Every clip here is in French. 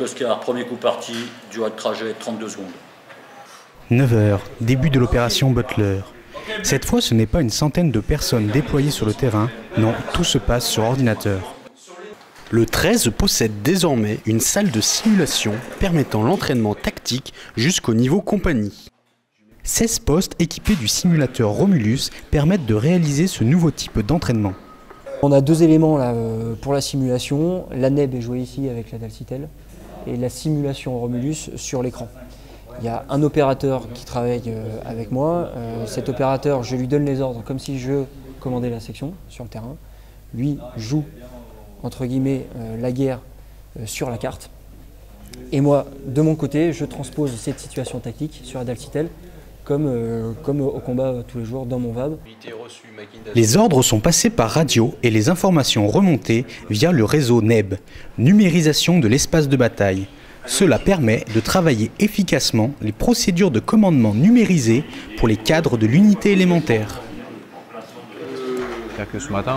Oscar, premier coup parti, durée de trajet 32 secondes. 9 h, début de l'opération Butler. Cette fois, ce n'est pas une centaine de personnes déployées sur le terrain, non, tout se passe sur ordinateur. Le 13 possède désormais une salle de simulation permettant l'entraînement tactique jusqu'au niveau compagnie. 16 postes équipés du simulateur Romulus permettent de réaliser ce nouveau type d'entraînement. On a deux éléments là, pour la simulation. La NEB est jouée ici avec la Dalsytel et la simulation Romulus sur l'écran. Il y a un opérateur qui travaille avec moi. Cet opérateur, je lui donne les ordres comme si je commandais la section sur le terrain. Lui joue, entre guillemets, la guerre sur la carte. Et moi, de mon côté, je transpose cette situation tactique sur la Dalsytel comme au combat tous les jours dans mon VAB. Les ordres sont passés par radio et les informations remontées via le réseau NEB, numérisation de l'espace de bataille. Cela permet de travailler efficacement les procédures de commandement numérisées pour les cadres de l'unité élémentaire. C'est-à-dire que ce matin,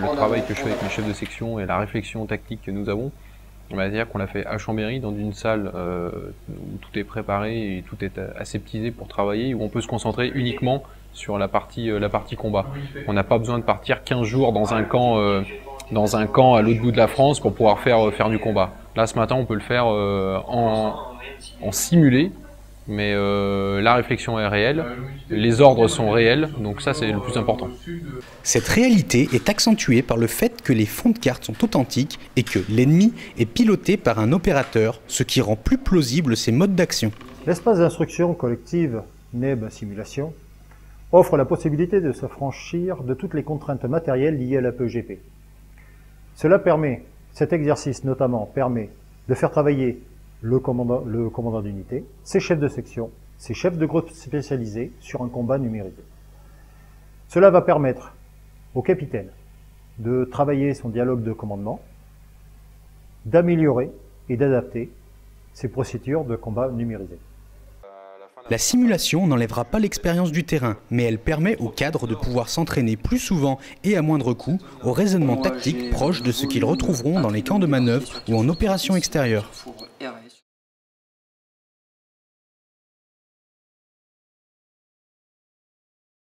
le travail que je fais avec mes chefs de section et la réflexion tactique que nous avons, on va dire qu'on l'a fait à Chambéry dans une salle où tout est préparé et tout est aseptisé pour travailler, où on peut se concentrer uniquement sur la partie combat. On n'a pas besoin de partir 15 jours dans un camp à l'autre bout de la France pour pouvoir faire du combat. Là, ce matin, on peut le faire en simulé, mais la réflexion est réelle, les ordres sont réels, donc ça c'est le plus important. Cette réalité est accentuée par le fait que les fonds de cartes sont authentiques et que l'ennemi est piloté par un opérateur, ce qui rend plus plausible ces modes d'action. L'espace d'instruction collective NEB Simulation offre la possibilité de s'affranchir de toutes les contraintes matérielles liées à la PEGP. Cet exercice notamment permet de faire travailler le commandant d'unité, ses chefs de section, ses chefs de groupe spécialisés sur un combat numérisé. Cela va permettre au capitaine de travailler son dialogue de commandement, d'améliorer et d'adapter ses procédures de combat numérisées. La simulation n'enlèvera pas l'expérience du terrain, mais elle permet aux cadres de pouvoir s'entraîner plus souvent et à moindre coût au raisonnement tactique proche de ce qu'ils retrouveront dans les camps de manœuvre ou en opération extérieure.